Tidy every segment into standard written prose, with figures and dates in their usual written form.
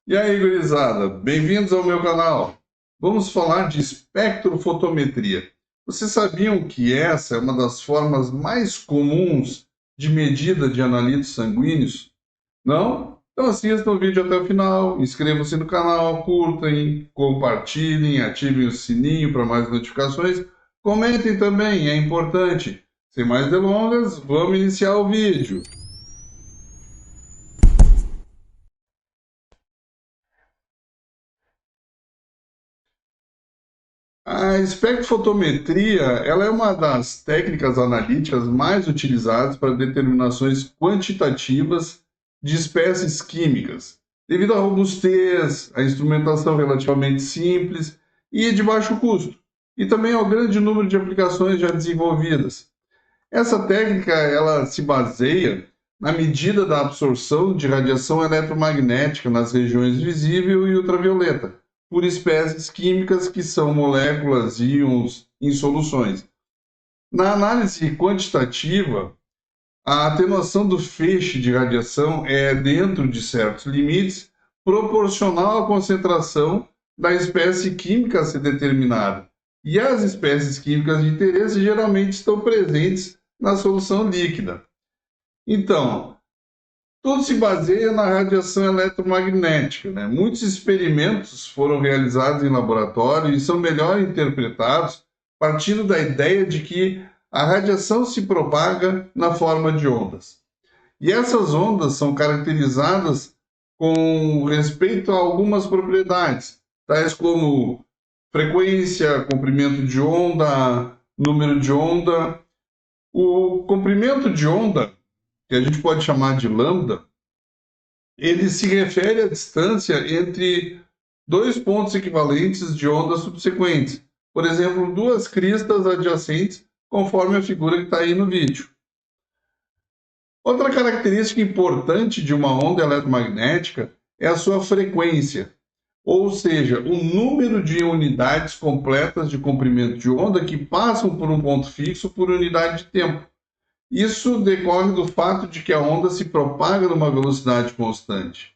E aí, gurizada, bem-vindos ao meu canal. Vamos falar de espectrofotometria. Vocês sabiam que essa é uma das formas mais comuns de medida de analitos sanguíneos? Não? Então assistam o vídeo até o final, inscrevam-se no canal, curtem, compartilhem, ativem o sininho para mais notificações. Comentem também, é importante. Sem mais delongas, vamos iniciar o vídeo. A espectrofotometria, ela é uma das técnicas analíticas mais utilizadas para determinações quantitativas de espécies químicas, devido à robustez, à instrumentação relativamente simples e de baixo custo, e também ao grande número de aplicações já desenvolvidas. Essa técnica, ela se baseia na medida da absorção de radiação eletromagnética nas regiões visível e ultravioleta, por espécies químicas que são moléculas, íons em soluções. Na análise quantitativa, a atenuação do feixe de radiação é, dentro de certos limites, proporcional à concentração da espécie química a ser determinada. E as espécies químicas de interesse geralmente estão presentes na solução líquida. Então, tudo se baseia na radiação eletromagnética, né? Muitos experimentos foram realizados em laboratório e são melhor interpretados partindo da ideia de que a radiação se propaga na forma de ondas. E essas ondas são caracterizadas com respeito a algumas propriedades, tais como frequência, comprimento de onda, número de onda. O comprimento de onda, que a gente pode chamar de lambda, ele se refere à distância entre dois pontos equivalentes de ondas subsequentes. Por exemplo, duas cristas adjacentes, conforme a figura que está aí no vídeo. Outra característica importante de uma onda eletromagnética é a sua frequência, ou seja, o número de unidades completas de comprimento de onda que passam por um ponto fixo por unidade de tempo. Isso decorre do fato de que a onda se propaga numa velocidade constante.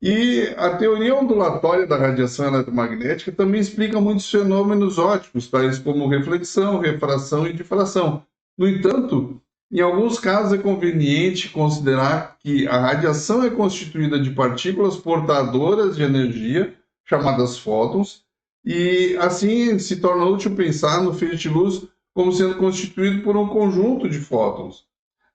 E a teoria ondulatória da radiação eletromagnética também explica muitos fenômenos ópticos, tais como reflexão, refração e difração. No entanto, em alguns casos é conveniente considerar que a radiação é constituída de partículas portadoras de energia, chamadas fótons, e assim se torna útil pensar no feixe de luz como sendo constituído por um conjunto de fótons.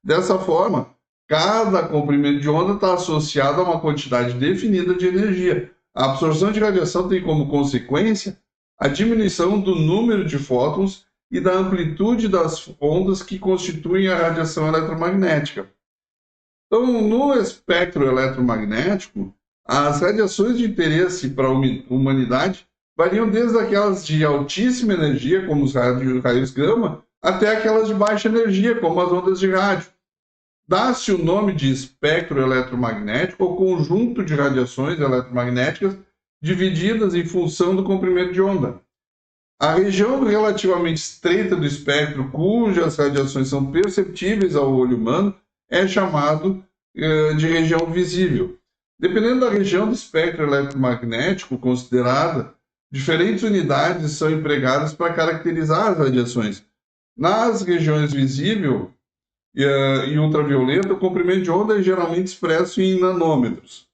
Dessa forma, cada comprimento de onda está associado a uma quantidade definida de energia. A absorção de radiação tem como consequência a diminuição do número de fótons e da amplitude das ondas que constituem a radiação eletromagnética. Então, no espectro eletromagnético, as radiações de interesse para a humanidade variam desde aquelas de altíssima energia, como os raios gama, até aquelas de baixa energia, como as ondas de rádio. Dá-se o nome de espectro eletromagnético ao conjunto de radiações eletromagnéticas divididas em função do comprimento de onda. A região relativamente estreita do espectro, cujas radiações são perceptíveis ao olho humano, é chamado de região visível. Dependendo da região do espectro eletromagnético considerada, diferentes unidades são empregadas para caracterizar as radiações. Nas regiões visível e ultravioleta, o comprimento de onda é geralmente expresso em nanômetros.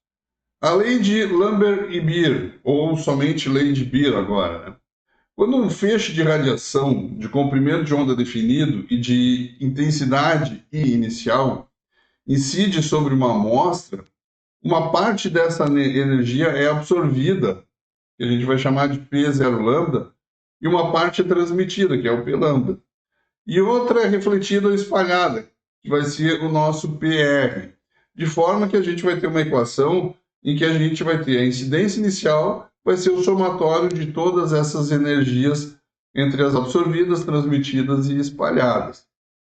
A lei de Lambert e Beer, ou somente lei de Beer agora, né? Quando um feixe de radiação de comprimento de onda definido e de intensidade I inicial incide sobre uma amostra, uma parte dessa energia é absorvida, que a gente vai chamar de P0 lambda, e uma parte é transmitida, que é o P lambda. E outra é refletida ou espalhada, que vai ser o nosso PR, de forma que a gente vai ter uma equação em que a gente vai ter a incidência inicial, vai ser o somatório de todas essas energias entre as absorvidas, transmitidas e espalhadas.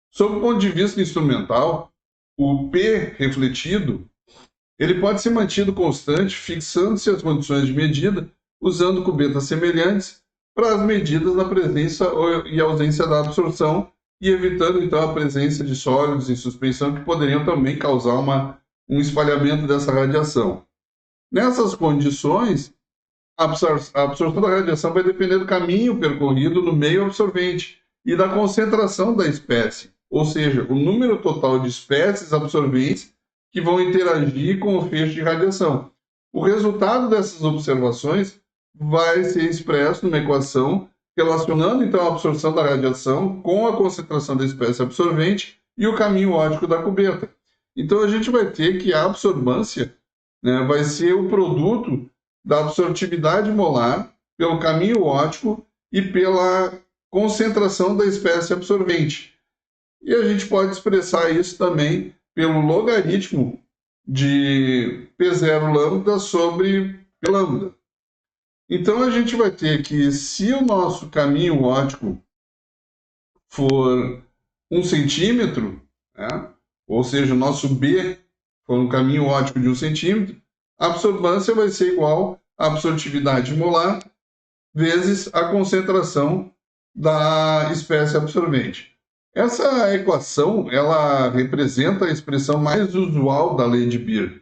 Sob o ponto de vista instrumental, o P refletido ele pode ser mantido constante, fixando-se as condições de medida, usando cubetas semelhantes para as medidas na presença e ausência da absorção e evitando então a presença de sólidos em suspensão que poderiam também causar um espalhamento dessa radiação. Nessas condições, a absorção da radiação vai depender do caminho percorrido no meio absorvente e da concentração da espécie, ou seja, o número total de espécies absorventes que vão interagir com o feixe de radiação. O resultado dessas observações vai ser expresso numa equação relacionando então a absorção da radiação com a concentração da espécie absorvente e o caminho óptico da coberta. Então a gente vai ter que a absorbância, né, vai ser o produto da absortividade molar pelo caminho óptico e pela concentração da espécie absorvente. E a gente pode expressar isso também pelo logaritmo de P0 lambda sobre P lambda. Então a gente vai ter que, se o nosso caminho óptico for 1 centímetro, né, ou seja, o nosso B for um caminho óptico de 1 centímetro, a absorvância vai ser igual à absortividade molar vezes a concentração da espécie absorvente. Essa equação, ela representa a expressão mais usual da lei de Beer,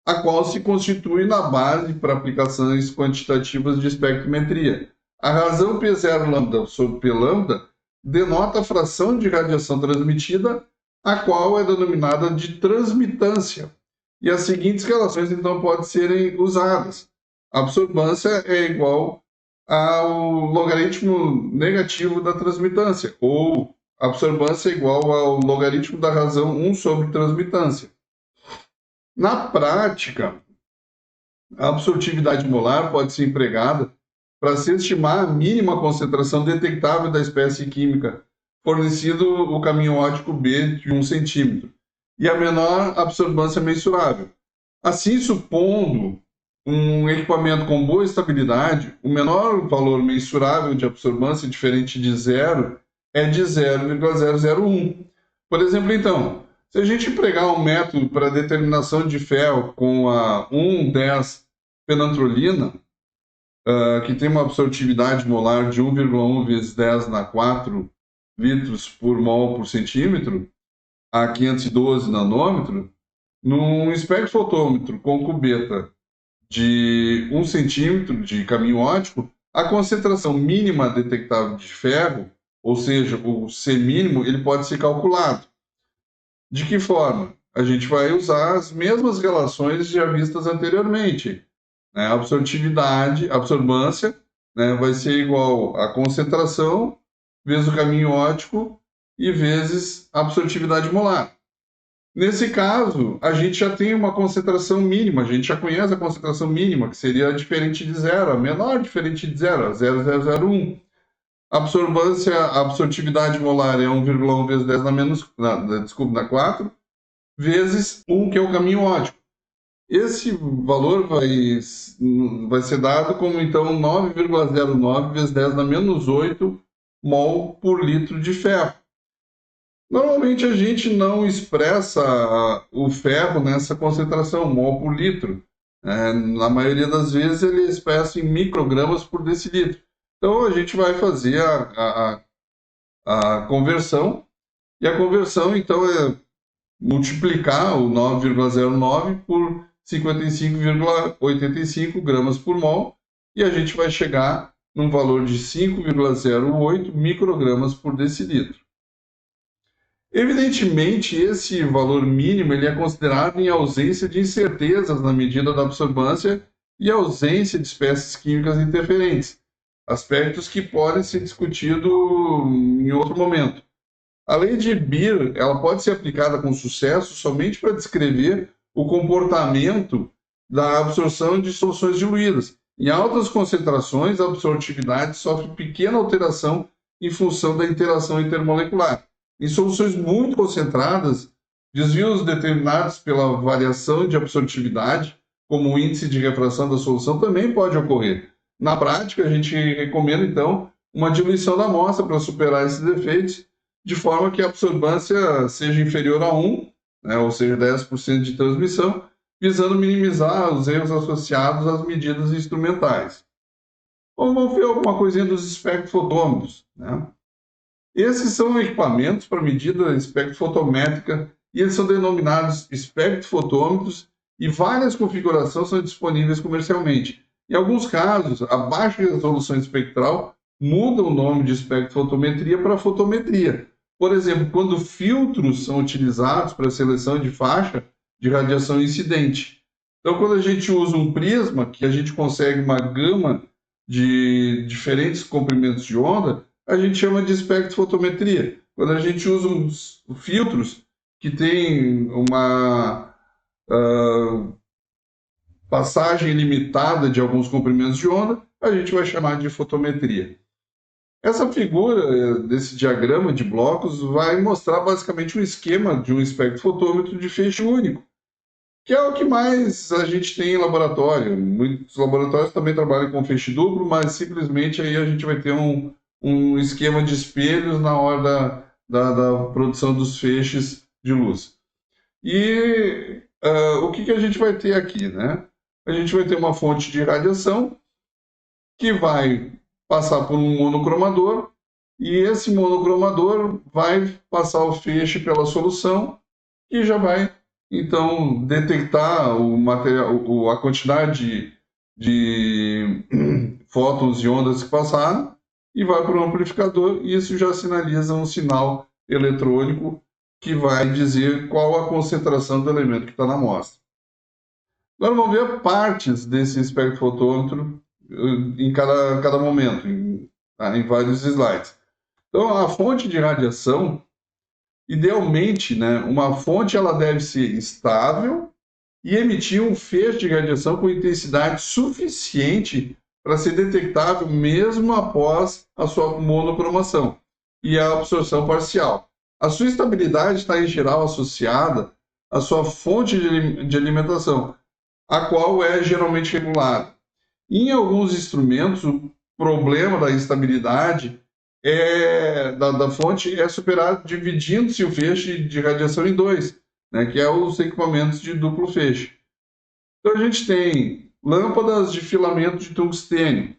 a qual se constitui na base para aplicações quantitativas de espectrometria. A razão P0 lambda sobre P lambda denota a fração de radiação transmitida, a qual é denominada de transmitância. E as seguintes relações, então, podem ser usadas. A absorbância é igual ao logaritmo negativo da transmitância, ou absorbância é igual ao logaritmo da razão 1 sobre transmitância. Na prática, a absortividade molar pode ser empregada para se estimar a mínima concentração detectável da espécie química, fornecido o caminho óptico B de 1 centímetro, e a menor absorbância mensurável. Assim, supondo um equipamento com boa estabilidade, o menor valor mensurável de absorbância diferente de zero é de 0,001. Por exemplo, então, se a gente empregar um método para determinação de ferro com a 1,10 penantrolina, que tem uma absortividade molar de 1,1 vezes 10 na 4 litros por mol por centímetro, a 512 nanômetro, num espectrofotômetro com cubeta de 1 centímetro de caminho óptico, a concentração mínima detectável de ferro, ou seja, o C mínimo, ele pode ser calculado. De que forma? A gente vai usar as mesmas relações já vistas anteriormente. Né? A absorbância, né, vai ser igual a concentração vezes o caminho óptico e vezes a absortividade molar. Nesse caso, a gente já tem uma concentração mínima, a gente já conhece a concentração mínima, que seria diferente de zero, a menor diferente de zero, a 0,001. A absortividade molar é 1,1 vezes 10 na 4, vezes 1, que é o caminho óptico. Esse valor vai ser dado como, então, 9,09 vezes 10 na menos 8 mol por litro de ferro. Normalmente a gente não expressa o ferro nessa concentração, mol por litro. Na maioria das vezes ele é expresso em microgramas por decilitro. Então a gente vai fazer a conversão, e a conversão então é multiplicar o 9,09 por 55,85 gramas por mol, e a gente vai chegar num valor de 5,08 microgramas por decilitro. Evidentemente, esse valor mínimo ele é considerado em ausência de incertezas na medida da absorbância e ausência de espécies químicas interferentes, aspectos que podem ser discutidos em outro momento. A lei de Beer ela pode ser aplicada com sucesso somente para descrever o comportamento da absorção de soluções diluídas. Em altas concentrações, a absortividade sofre pequena alteração em função da interação intermolecular. Em soluções muito concentradas, desvios determinados pela variação de absortividade, como o índice de refração da solução, também pode ocorrer. Na prática, a gente recomenda, então, uma diluição da amostra para superar esses efeitos, de forma que a absorbância seja inferior a 1, né, ou seja, 10% de transmissão, visando minimizar os erros associados às medidas instrumentais. Vamos ver alguma coisinha dos espectrofotômetros, né? Esses são equipamentos para medida espectrofotométrica e eles são denominados espectrofotômetros e várias configurações são disponíveis comercialmente. Em alguns casos, a baixa resolução espectral muda o nome de espectrofotometria para fotometria. Por exemplo, quando filtros são utilizados para a seleção de faixa de radiação incidente. Então, quando a gente usa um prisma, que a gente consegue uma gama de diferentes comprimentos de onda, a gente chama de espectrofotometria. Quando a gente usa uns filtros que têm uma passagem limitada de alguns comprimentos de onda, a gente vai chamar de fotometria. Essa figura desse diagrama de blocos vai mostrar basicamente um esquema de um espectrofotômetro de feixe único, que é o que mais a gente tem em laboratório. Muitos laboratórios também trabalham com feixe duplo, mas simplesmente aí a gente vai ter um esquema de espelhos na hora da produção dos feixes de luz. E o que a gente vai ter aqui, né? A gente vai ter uma fonte de radiação que vai passar por um monocromador e esse monocromador vai passar o feixe pela solução e já vai então detectar o material, a quantidade de fótons e ondas que passaram e vai para o amplificador e isso já sinaliza um sinal eletrônico que vai dizer qual a concentração do elemento que está na amostra. Agora vamos ver partes desse espectrofotômetro em cada momento, em vários slides. Então, a fonte de radiação, idealmente, né, uma fonte ela deve ser estável e emitir um feixe de radiação com intensidade suficiente para ser detectável mesmo após a sua monocromação e a absorção parcial. A sua estabilidade está, em geral, associada à sua fonte de alimentação, a qual é geralmente regulada. Em alguns instrumentos, o problema da instabilidade da fonte é superado dividindo-se o feixe de radiação em dois, né, que é os equipamentos de duplo feixe. Então, a gente tem lâmpadas de filamento de tungstênio.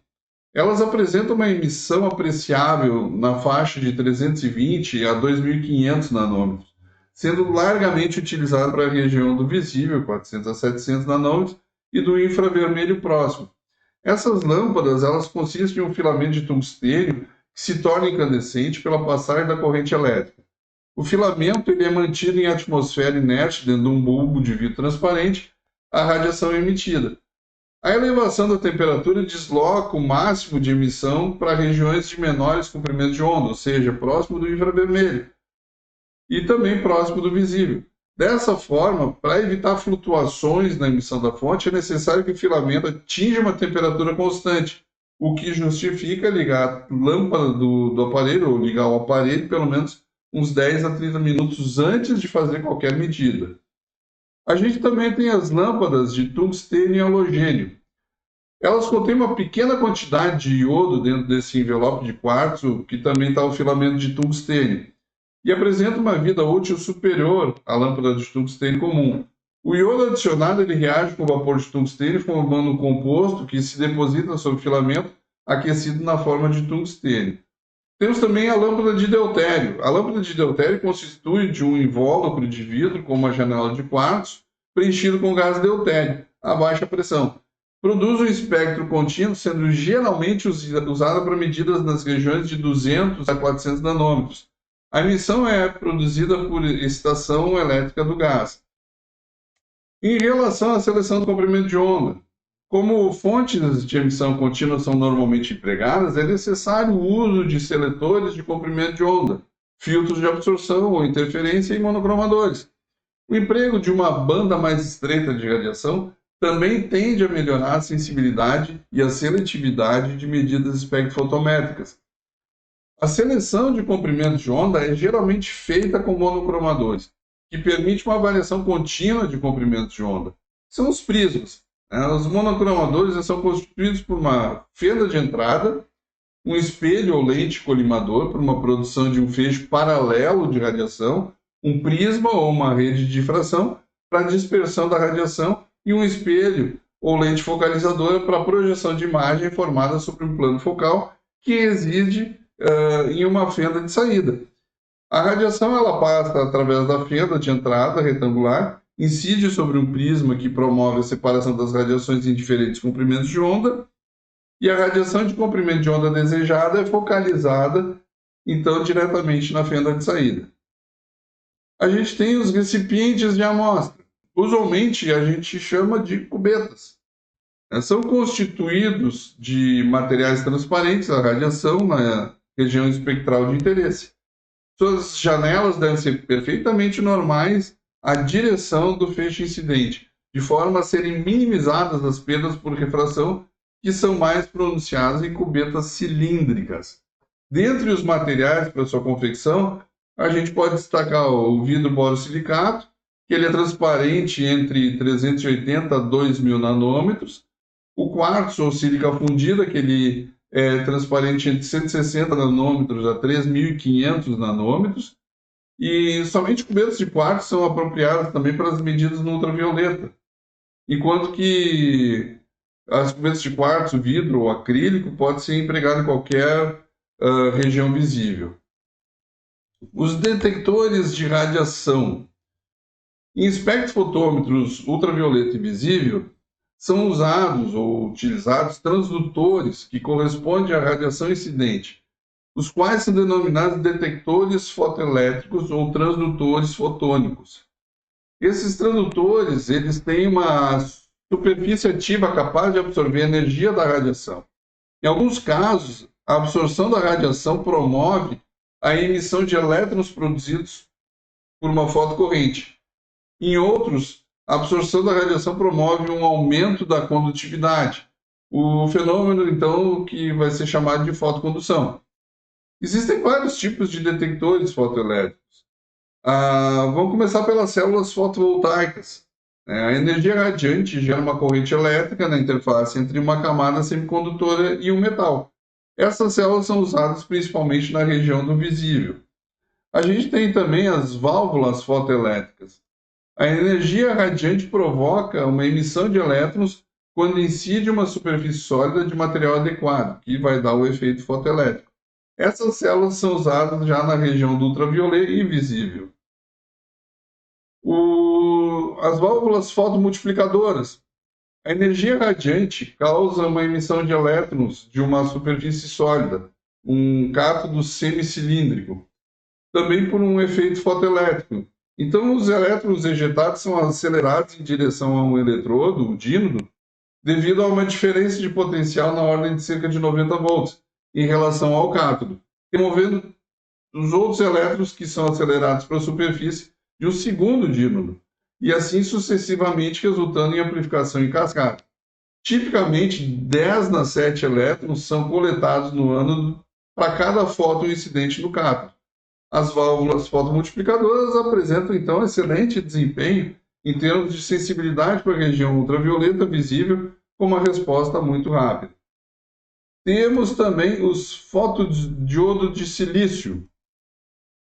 Elas apresentam uma emissão apreciável na faixa de 320 a 2.500 nanômetros, sendo largamente utilizado para a região do visível, 400 a 700 nanômetros, e do infravermelho próximo. Essas lâmpadas elas consistem em um filamento de tungstênio que se torna incandescente pela passagem da corrente elétrica. O filamento ele é mantido em atmosfera inerte dentro de um bulbo de vidro transparente, a radiação é emitida. A elevação da temperatura desloca o máximo de emissão para regiões de menores comprimentos de onda, ou seja, próximo do infravermelho e também próximo do visível. Dessa forma, para evitar flutuações na emissão da fonte, é necessário que o filamento atinja uma temperatura constante, o que justifica ligar a lâmpada do aparelho, ou ligar o aparelho pelo menos uns 10 a 30 minutos antes de fazer qualquer medida. A gente também tem as lâmpadas de tungstênio e halogênio. Elas contêm uma pequena quantidade de iodo dentro desse envelope de quartzo, que também está o filamento de tungstênio, e apresenta uma vida útil superior à lâmpada de tungstênio comum. O iodo adicionado ele reage com o vapor de tungstênio, formando um composto que se deposita sobre o filamento aquecido na forma de tungstênio. Temos também a lâmpada de deutério. A lâmpada de deutério constitui de um invólucro de vidro com uma janela de quartzo preenchido com gás deutério a baixa pressão. Produz um espectro contínuo, sendo geralmente usada para medidas nas regiões de 200 a 400 nanômetros. A emissão é produzida por excitação elétrica do gás. Em relação à seleção do comprimento de onda, como fontes de emissão contínua são normalmente empregadas, é necessário o uso de seletores de comprimento de onda, filtros de absorção ou interferência e monocromadores. O emprego de uma banda mais estreita de radiação também tende a melhorar a sensibilidade e a seletividade de medidas espectrofotométricas. A seleção de comprimentos de onda é geralmente feita com monocromadores, que permite uma variação contínua de comprimentos de onda. São os prismas. Os monocromadores são constituídos por uma fenda de entrada, um espelho ou lente colimador para uma produção de um feixe paralelo de radiação, um prisma ou uma rede de difração para a dispersão da radiação e um espelho ou lente focalizadora para a projeção de imagem formada sobre um plano focal que reside em uma fenda de saída. A radiação ela passa através da fenda de entrada retangular incide sobre um prisma que promove a separação das radiações em diferentes comprimentos de onda, e a radiação de comprimento de onda desejada é focalizada, então, diretamente na fenda de saída. A gente tem os recipientes de amostra. Usualmente, a gente chama de cubetas. São constituídos de materiais transparentes à radiação na região espectral de interesse. Suas janelas devem ser perfeitamente normais à direção do feixe incidente, de forma a serem minimizadas as perdas por refração, que são mais pronunciadas em cubetas cilíndricas. Dentre os materiais para sua confecção, a gente pode destacar o vidro borosilicato, que ele é transparente entre 380 a 2.000 nanômetros, o quartzo ou sílica fundida, que ele é transparente entre 160 nanômetros a 3.500 nanômetros, e somente cubetas de quartzo são apropriadas também para as medidas no ultravioleta, enquanto que as cubetas de quartzo, vidro ou acrílico pode ser empregado em qualquer região visível. Os detectores de radiação. Em espectrofotômetros ultravioleta e visível, são usados ou utilizados transdutores que correspondem à radiação incidente, os quais são denominados detectores fotoelétricos ou transdutores fotônicos. Esses transdutores, eles têm uma superfície ativa capaz de absorver a energia da radiação. Em alguns casos, a absorção da radiação promove a emissão de elétrons produzidos por uma fotocorrente. Em outros, a absorção da radiação promove um aumento da condutividade, o fenômeno, então, que vai ser chamado de fotocondução. Existem vários tipos de detectores fotoelétricos. Vamos começar pelas células fotovoltaicas. A energia radiante gera uma corrente elétrica na interface entre uma camada semicondutora e um metal. Essas células são usadas principalmente na região do visível. A gente tem também as válvulas fotoelétricas. A energia radiante provoca uma emissão de elétrons quando incide uma superfície sólida de material adequado, que vai dar o efeito fotoelétrico. Essas células são usadas já na região do ultravioleta e visível. As válvulas fotomultiplicadoras. A energia radiante causa uma emissão de elétrons de uma superfície sólida, um cátodo semicilíndrico, também por um efeito fotoelétrico. Então, os elétrons ejetados são acelerados em direção a um eletrodo, o dínodo, devido a uma diferença de potencial na ordem de cerca de 90 volts em relação ao cátodo, removendo os outros elétrons que são acelerados para a superfície de um segundo dínodo, e assim sucessivamente, resultando em amplificação em cascata. Tipicamente, 10 nas 7 elétrons são coletados no ânodo para cada fóton incidente no cátodo. As válvulas fotomultiplicadoras apresentam, então, excelente desempenho em termos de sensibilidade para a região ultravioleta visível, com uma resposta muito rápida. Temos também os fotodiodos de silício.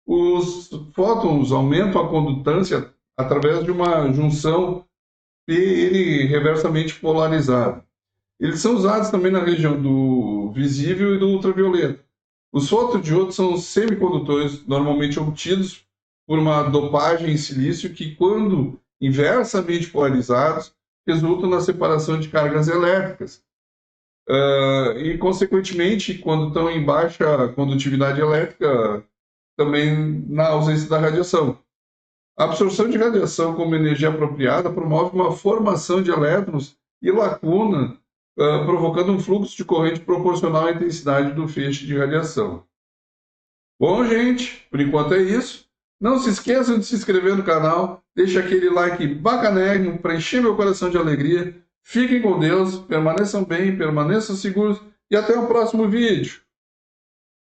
Os fótons aumentam a condutância através de uma junção PN reversamente polarizada. Eles são usados também na região do visível e do ultravioleta. Os fotodiodos são semicondutores normalmente obtidos por uma dopagem em silício que, quando inversamente polarizados, resultam na separação de cargas elétricas. E, consequentemente, quando estão em baixa condutividade elétrica, também na ausência da radiação. A absorção de radiação como energia apropriada promove uma formação de elétrons e lacuna, provocando um fluxo de corrente proporcional à intensidade do feixe de radiação. Bom, gente, por enquanto é isso. Não se esqueçam de se inscrever no canal, deixe aquele like bacanérrimo para encher meu coração de alegria. Fiquem com Deus, permaneçam bem, permaneçam seguros e até o próximo vídeo.